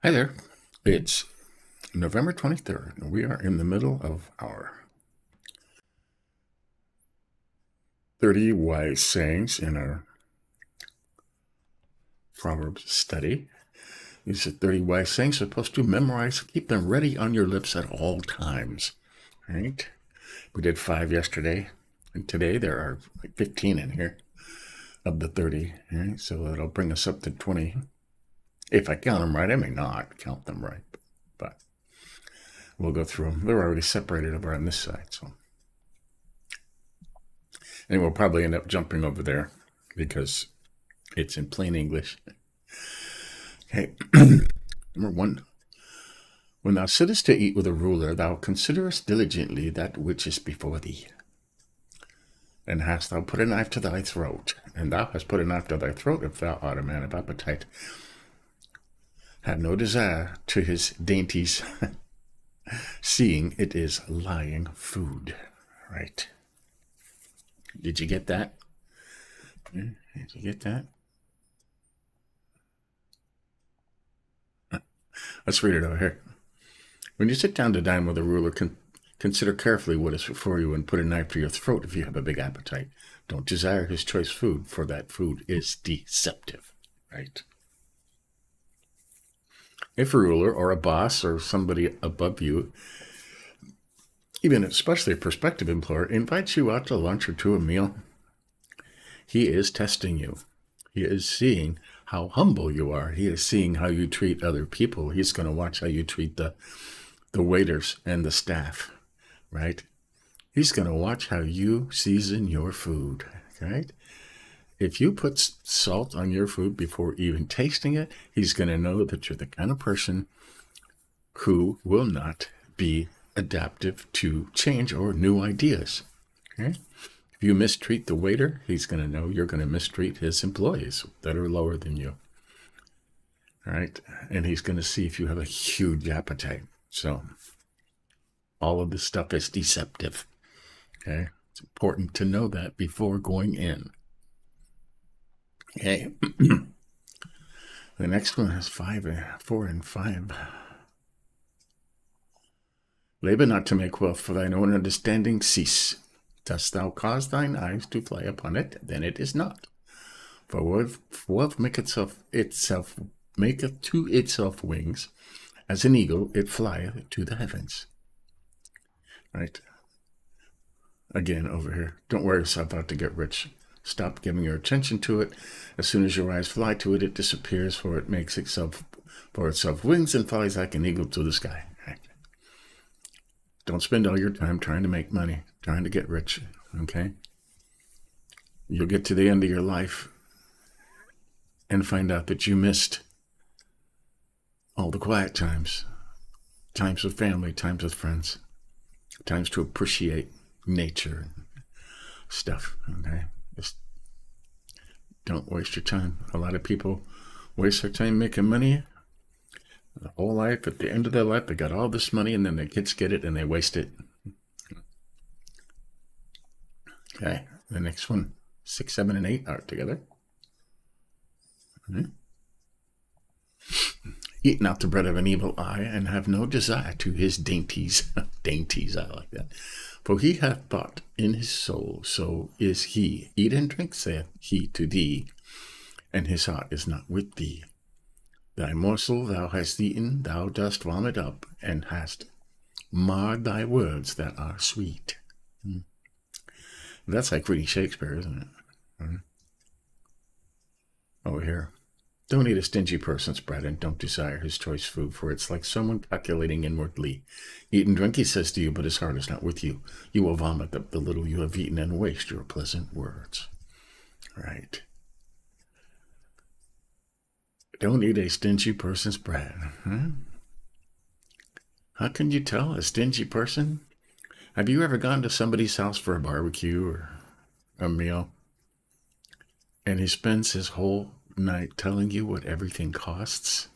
Hi there. It's November 23rd, and we are in the middle of our 30 wise sayings in our Proverbs study. These are 30 wise sayings you're supposed to memorize, keep them ready on your lips at all times. Right? We did 5 yesterday, and today there are like 15 in here of the 30. Right? So that'll bring us up to 20. If I count them right, I may not count them right, but we'll go through them. They're already separated over on this side, so. And we'll probably end up jumping over there because it's in plain English. Okay. Number 1. When thou sittest to eat with a ruler, thou considerest diligently that which is before thee. And hast thou put a knife to thy throat, and thou hast put a knife to thy throat, if thou art a man of appetite. Have no desire to his dainties, seeing it is lying food. Right. Did you get that? Did you get that? Let's read it over here. When you sit down to dine with a ruler, consider carefully what is before you and put a knife to your throat if you have a big appetite. Don't desire his choice food, for that food is deceptive. Right? If a ruler or a boss or somebody above you, even especially a prospective employer, invites you out to lunch or to a meal, he is testing you. He is seeing how humble you are. He is seeing how you treat other people. He's going to watch how you treat the waiters and the staff, right? He's going to watch how you season your food, right? If you put salt on your food before even tasting it, he's going to know that you're the kind of person who will not be adaptive to change or new ideas. Okay? If you mistreat the waiter, he's going to know you're going to mistreat his employees that are lower than you. All right? And he's going to see if you have a huge appetite. So all of this stuff is deceptive. Okay? It's important to know that before going in. Okay. The next one is 4 and 5. Labor not to make wealth, for thine own understanding cease. Dost thou cause thine eyes to fly upon it, then it is not. For wealth maketh to itself wings, as an eagle it flieth to the heavens. Right? Again, over here. Don't worry yourself out to get rich. Stop giving your attention to it. As soon as your eyes fly to it, it disappears, for it makes itself wings and flies like an eagle to the sky. Right? Don't spend all your time trying to make money, trying to get rich, okay? You'll get to the end of your life and find out that you missed all the quiet times, times with family, times with friends, times to appreciate nature and stuff, okay? Just don't waste your time. A lot of people waste their time making money. The whole life, at the end of their life, they got all this money, and then their kids get it, and they waste it. Okay, the next one, 6, 7, and 8 are together. Eat not the bread of an evil eye, and have no desire to his dainties. Dainties, I like that. For he hath thought in his soul, so is he. Eat and drink, saith he to thee, and his heart is not with thee. Thy morsel thou hast eaten, thou dost vomit up, and hast marred thy words that are sweet. That's like reading Shakespeare, isn't it? Over here. Don't eat a stingy person's bread, and don't desire his choice food, for it's like someone calculating inwardly. Eat and drink, he says to you, but his heart is not with you. You will vomit up the little you have eaten and waste your pleasant words. Right. Don't eat a stingy person's bread. How can you tell a stingy person? Have you ever gone to somebody's house for a barbecue or a meal, and he spends his whole night telling you what everything costs?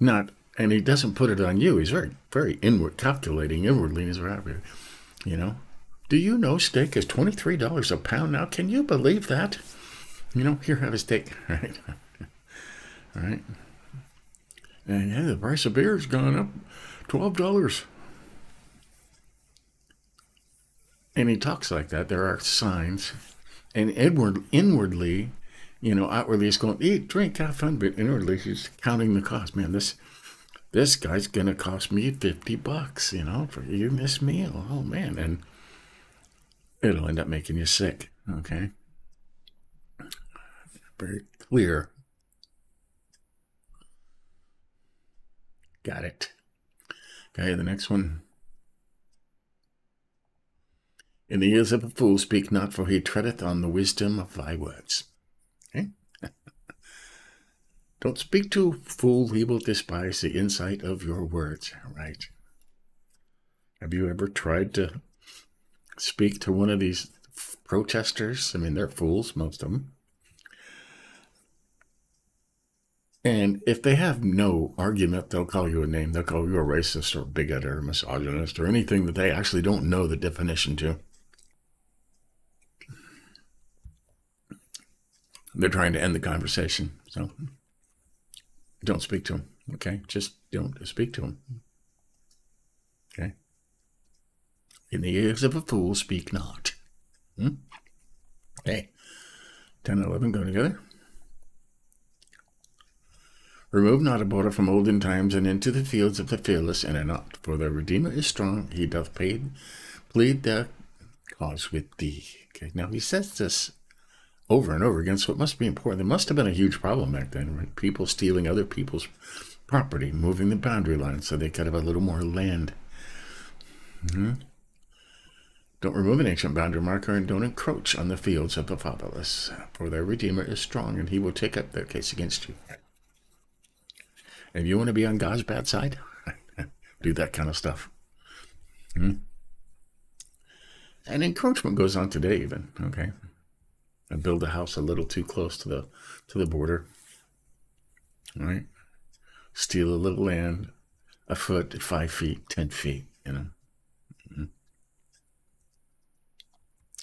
And he doesn't put it on you. He's very, very calculating inwardly. He's right here. You know, do you know steak is $23 a pound now? Can you believe that? You know, here, have a steak. Right. All right. And yeah, the price of beer has gone up $12. And he talks like that. There are signs. And inwardly, outwardly he's going, eat, drink, have fun. But inwardly he's counting the cost. Man, this guy's going to cost me $50, for eating this meal. Oh, man. And it'll end up making you sick. Okay. Very clear. Got it. Okay, the next one. In the ears of a fool speak not, for he treadeth on the wisdom of thy words. Okay? Don't speak to a fool, he will despise the insight of your words. Right? Have you ever tried to speak to one of these protesters? I mean, they're fools, most of them. And if they have no argument, they'll call you a name. They'll call you a racist or bigot or misogynist or anything that they actually don't know the definition to. They're trying to end the conversation. So don't speak to them. Okay? Just don't speak to them. Okay? In the ears of a fool, speak not. Okay. 10 and 11 go together. Remove not a border from olden times, and into the fields of the fearless enter not. For the Redeemer is strong, he doth plead their cause with thee. Okay, now he says this over and over again, so it must be important. There must have been a huge problem back then, right? People stealing other people's property, moving the boundary line so they could have a little more land. Don't remove an ancient boundary marker, and don't encroach on the fields of the fatherless. For their Redeemer is strong, and he will take up their case against you. If you want to be on God's bad side, do that kind of stuff. And encroachment goes on today even, okay? And build a house a little too close to the border. All right? Steal a little land, a foot, 5 feet, 10 feet,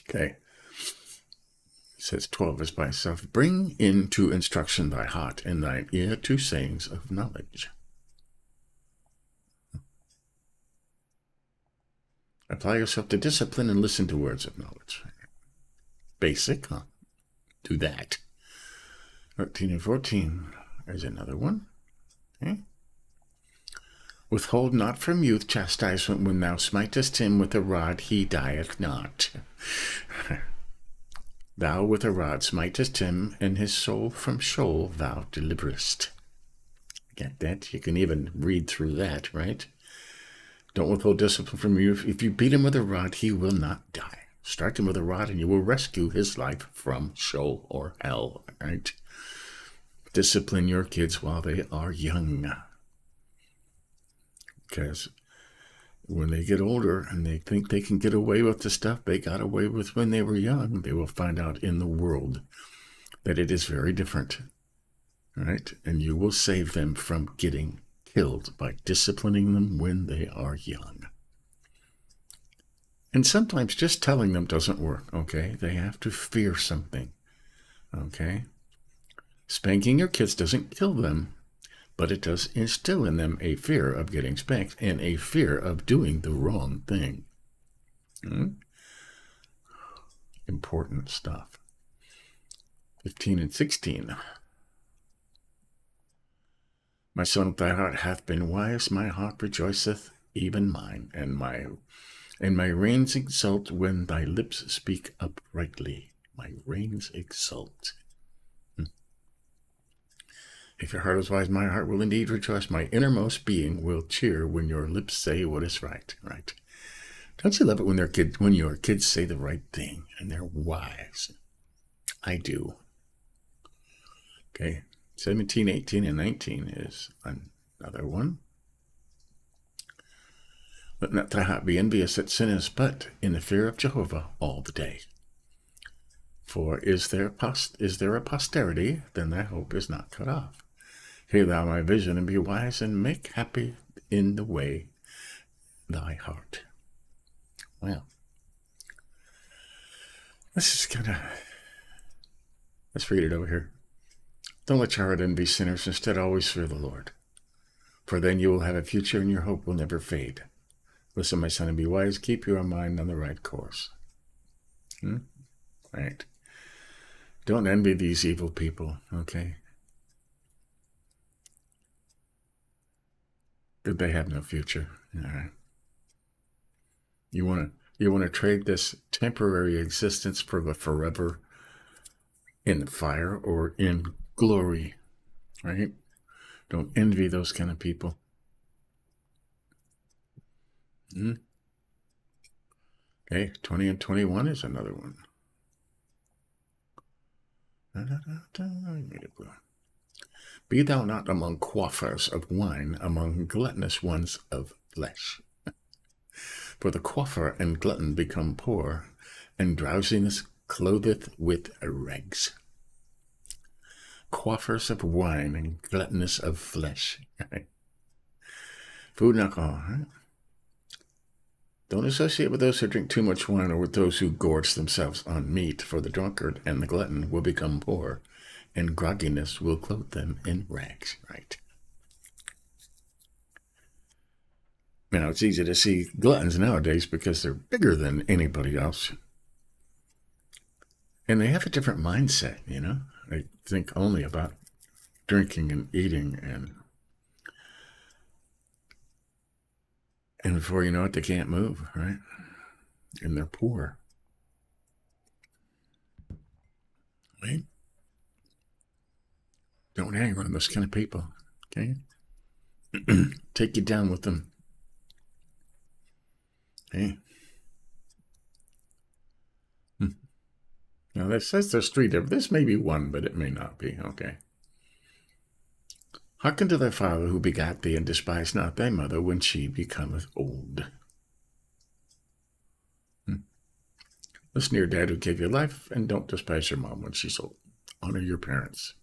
Okay. It says 12 is by itself. Bring into instruction thy heart, and thine ear to sayings of knowledge. Apply yourself to discipline and listen to words of knowledge. Basic, huh? Do that. 13 and 14. There's another one. Okay. Withhold not from youth chastisement. When thou smitest him with a rod, he dieth not. Thou with a rod smitest him, and his soul from Sheol thou deliverest. Get that? You can even read through that, right? Don't withhold discipline from you. If you beat him with a rod, he will not die. Strike him with a rod, and you will rescue his life from Sheol or hell, right? Discipline your kids while they are young. Because when they get older and they think they can get away with the stuff they got away with when they were young, they will find out in the world that it is very different, right? And you will save them from getting killed by disciplining them when they are young. And sometimes just telling them doesn't work, okay? They have to fear something, okay? Spanking your kids doesn't kill them, but it does instill in them a fear of getting spanked and a fear of doing the wrong thing. Important stuff. 15 and 16. My son, thy heart hath been wise, my heart rejoiceth, even mine, and my reins exult when thy lips speak uprightly. My reins exult. If your heart is wise, my heart will indeed rejoice. My innermost being will cheer when your lips say what is right. Right? Don't you love it when your kids say the right thing and they're wise? I do. Okay. 17, 18, and 19 is another one. Let not thy heart be envious at sinners, but in the fear of Jehovah all the day. For is there a posterity, then thy hope is not cut off. Hear thou my vision, and be wise, and make happy in the way thy heart. Well, let's read it over here. Don't let your heart envy sinners, instead always fear the Lord. For then you will have a future and your hope will never fade. Listen, my son, and be wise. Keep your mind on the right course. Right. Don't envy these evil people, okay? They have no future. All right. You want to trade this temporary existence for the forever in fire or in glory, right? Don't envy those kind of people. Okay, 20 and 21 is another one. Be thou not among quaffers of wine, among gluttonous ones of flesh. For the quaffer and glutton become poor, and drowsiness clotheth with rags. Quaffers of wine and gluttonous of flesh. Food and alcohol, right? Don't associate with those who drink too much wine or with those who gorge themselves on meat, for the drunkard and the glutton will become poor, and grogginess will clothe them in rags, right? Now, it's easy to see gluttons nowadays because they're bigger than anybody else. And they have a different mindset, you know? They think only about drinking and eating, and before you know it, they can't move, right? And they're poor. Right? Don't hang around those kind of people, okay? Take you down with them. Okay? Now, that says there's 3 different. This may be one, but it may not be, okay? Hearken to thy father who begat thee, and despise not thy mother when she becometh old. Listen to your dad who gave you life, and don't despise your mom when she's old. Honor your parents.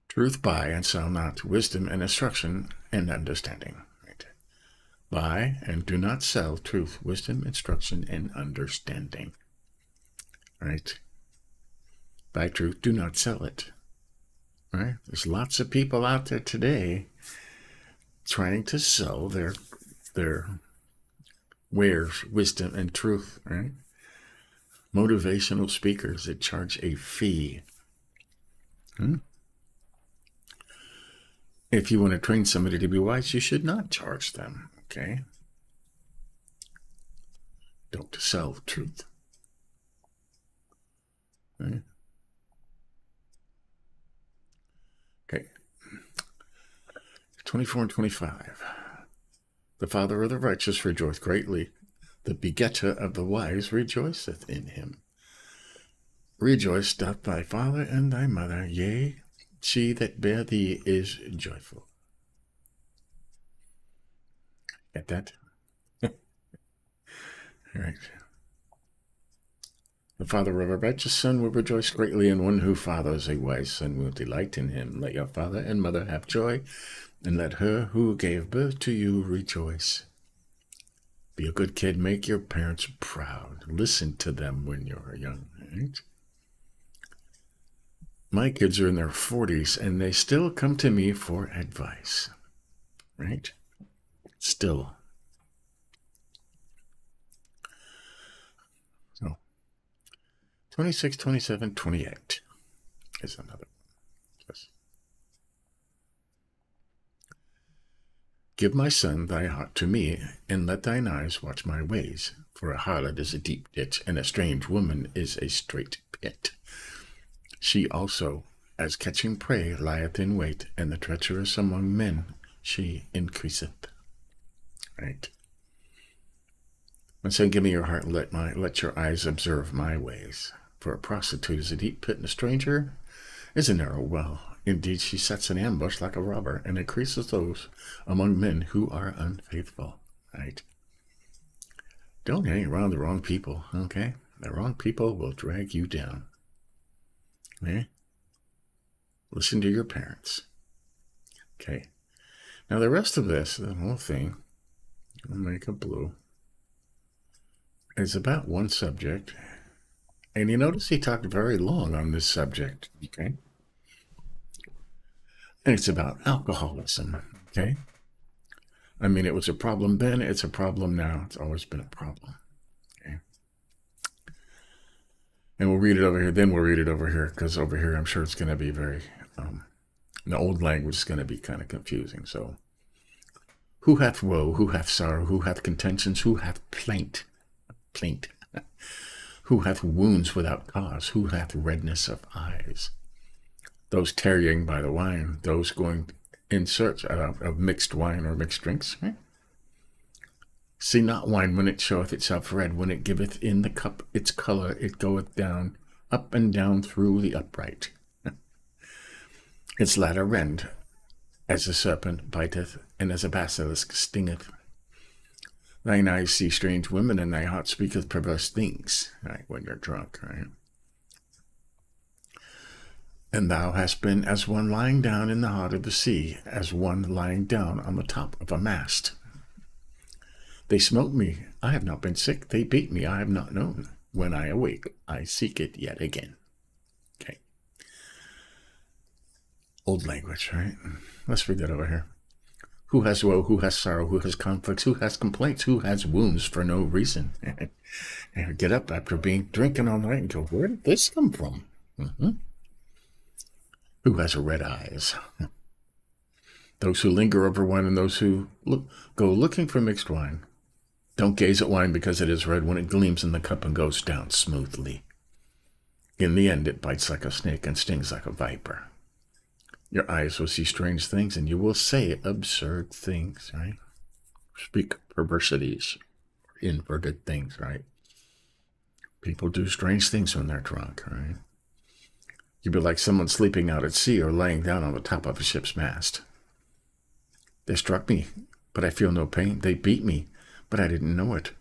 Truth buy and sell not, wisdom and instruction and understanding. Right? Buy and do not sell truth, wisdom, instruction, and understanding. Right? Buy truth, do not sell it. Right? There's lots of people out there today trying to sell their wares, wisdom, and truth. Right? Motivational speakers that charge a fee. If you want to train somebody to be wise, you should not charge them, okay? Don't sell truth. Right? Okay. 24 and 25. The father of the righteous rejoiceth greatly. The begetter of the wise rejoiceth in him. Rejoice doth thy father and thy mother, yea, she that bare thee is joyful. Get that? All right. The father of a righteous son will rejoice greatly, and one who fathers a wise son will delight in him. Let your father and mother have joy, and let her who gave birth to you rejoice. Be a good kid. Make your parents proud. Listen to them when you're young. Right? My kids are in their 40s, and they still come to me for advice. Right? Still. So, 26, 27, 28 is another one. Yes. Give my son thy heart to me, and let thine eyes watch my ways. For a harlot is a deep ditch, and a strange woman is a strait pit. She also, as catching prey, lieth in wait, and the treacherous among men she increaseth. Right. My son, give me your heart, and let your eyes observe my ways. For a prostitute is a deep pit, and a stranger is a narrow well. Indeed, she sets an ambush like a robber, and increases those among men who are unfaithful. Right. Don't hang around the wrong people, okay? The wrong people will drag you down. Okay? Listen to your parents. Okay. Now the rest of this, the whole thing, I'll make it blue. It's about one subject. And you notice he talked very long on this subject, okay? And it's about alcoholism, okay? I mean, it was a problem then, it's a problem now. It's always been a problem, okay? And we'll read it over here, then we'll read it over here, because over here I'm sure it's going to be very, the old language is going to be kind of confusing. So, who hath woe, who hath sorrow, who hath contentions, who hath plaint, who hath wounds without cause, who hath redness of eyes, those tarrying by the wine, those going in search of mixed wine or mixed drinks, right? See not wine when it showeth itself red, when it giveth in the cup its color, it goeth down, up and down through the upright. Its latter rend, as a serpent biteth, and as a basilisk stingeth. Thine eyes see strange women, and thy heart speaketh perverse things, right, when you're drunk, right? And thou hast been as one lying down in the heart of the sea, as one lying down on the top of a mast. They smote me, I have not been sick. They beat me, I have not known. When I awake, I seek it yet again. Okay. Old language, right? Let's read that over here. Who has woe, who has sorrow, who has conflicts, who has complaints, who has wounds for no reason. And get up after being drinking all night and go, where did this come from? Who has red eyes? Those who linger over wine and those who go looking for mixed wine. Don't gaze at wine because it is red when it gleams in the cup and goes down smoothly. In the end, it bites like a snake and stings like a viper. Your eyes will see strange things, and you will say absurd things, right? Speak perversities, inverted things, right? People do strange things when they're drunk, right? You'd be like someone sleeping out at sea or laying down on the top of a ship's mast. They struck me, but I feel no pain. They beat me, but I didn't know it.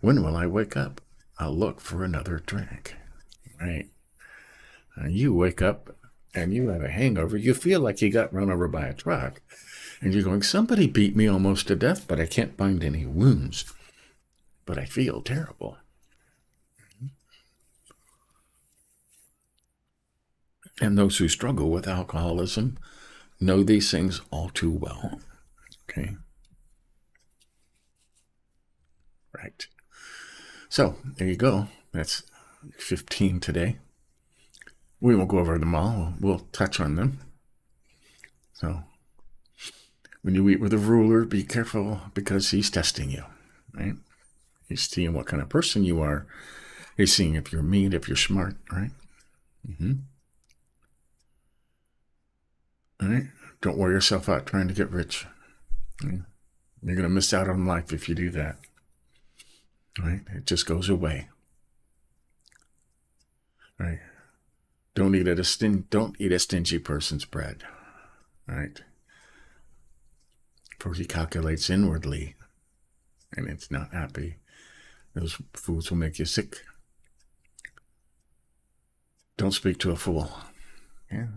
When will I wake up? I'll look for another drink, right? You wake up and you have a hangover, you feel like you got run over by a truck, and you're going, somebody beat me almost to death, but I can't find any wounds, but I feel terrible. And those who struggle with alcoholism know these things all too well, okay? Right. So, there you go. That's 15 today. We won't go over them all. We'll touch on them. So, when you eat with a ruler, be careful because he's testing you, right? He's seeing what kind of person you are. He's seeing if you're mean, if you're smart, right? All right? Don't wear yourself out trying to get rich. You're going to miss out on life if you do that. Right? It just goes away. Right? Don't eat a stingy person's bread. Right? For he calculates inwardly, and it's not happy. Those foods will make you sick. Don't speak to a fool. Yeah.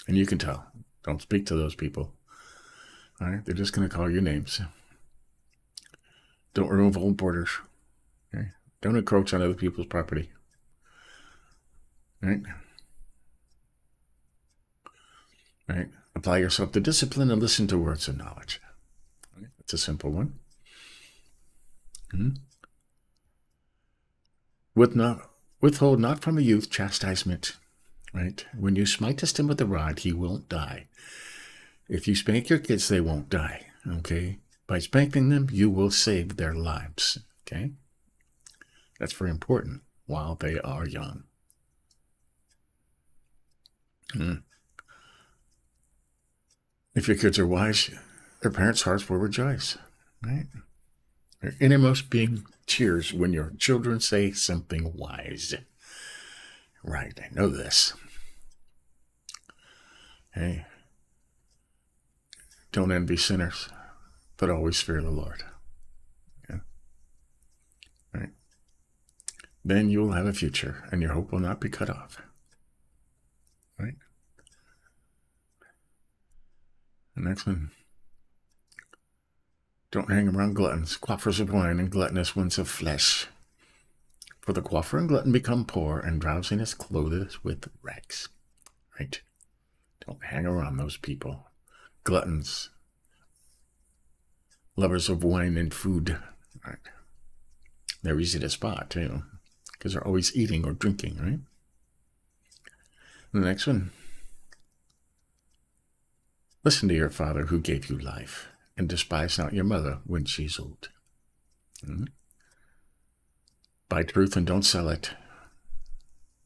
And you can tell. Don't speak to those people. All right? They're just going to call you names. Don't remove old borders. Okay? Don't encroach on other people's property. Right? Right? Apply yourself to discipline and listen to words of knowledge. Right? That's a simple one. Withhold not from a youth chastisement. Right? When you smitest him with a rod, he won't die. If you spank your kids, they won't die. Okay? By spanking them, you will save their lives. Okay? That's very important while they are young. If your kids are wise, their parents' hearts will rejoice. Right? Their innermost being cheers when your children say something wise. Right, I know this. Hey, don't envy sinners, but always fear the Lord. Yeah. Right. Then you will have a future, and your hope will not be cut off. Right? The next one. Don't hang around gluttons, quaffers of wine, and gluttonous ones of flesh. For the quaffer and glutton become poor, and drowsiness clothes with rags. Right? Don't hang around those people. Gluttons. Lovers of wine and food. Right? They're easy to spot, too, because they're always eating or drinking, right? The next one. Listen to your father who gave you life, and despise not your mother when she's old. Buy truth and don't sell it.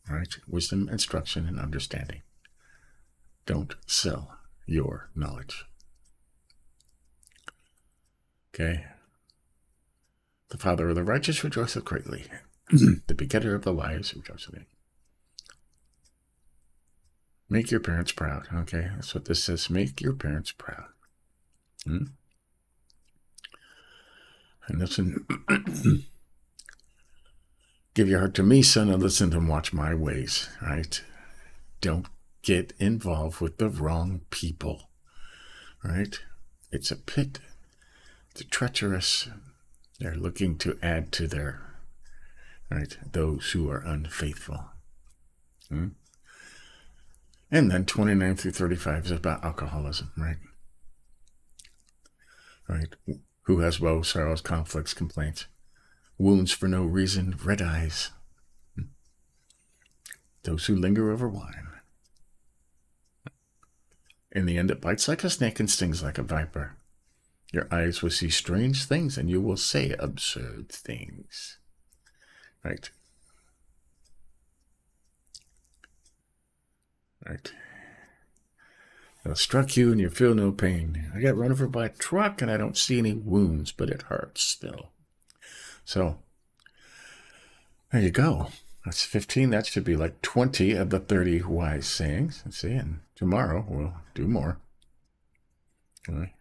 Right? Wisdom, instruction, and understanding. Don't sell your knowledge. Okay? The father of the righteous rejoiceth greatly. The begetter of the wise rejoiceth. Make your parents proud. Okay, that's what this says. Make your parents proud. And listen. Give your heart to me, son, and listen and watch my ways. Right? Don't get involved with the wrong people. Right? It's a pit. It's treacherous. They're looking to add to their, right, those who are unfaithful. And then 29 through 35 is about alcoholism, right? Right? Who has woes, sorrows, conflicts, complaints, wounds for no reason, red eyes. Those who linger over wine. In the end, it bites like a snake and stings like a viper. Your eyes will see strange things, and you will say absurd things. Right? Right. It struck you, and you feel no pain. I got run over by a truck, and I don't see any wounds, but it hurts still. So, there you go. That's 15. That should be like 20 of the 30 wise sayings. Let's see, and tomorrow we'll do more. Okay.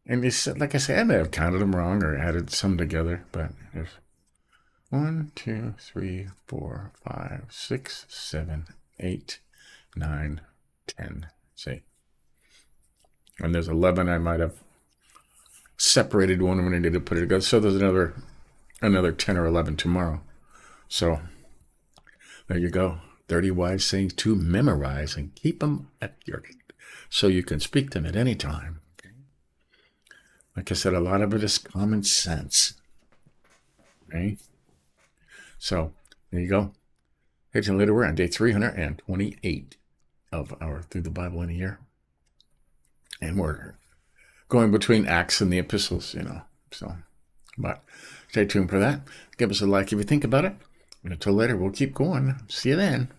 And you said, like I said, I may have counted them wrong or added some together, but there's 1, 2, 3, 4, 5, 6, 7, 8, 9, 10. See? And there's 11 I might have separated one when I needed to put it together. So there's another 10 or 11 tomorrow. So there you go. 30 wise sayings to memorize and keep them at your, so you can speak them at any time. Like I said, a lot of it is common sense. Okay? So, there you go. Hey, till later, we're on day 328 of our Through the Bible in a Year. And we're going between Acts and the epistles, you know. So, but stay tuned for that. Give us a like if you think about it. And until later, we'll keep going. See you then.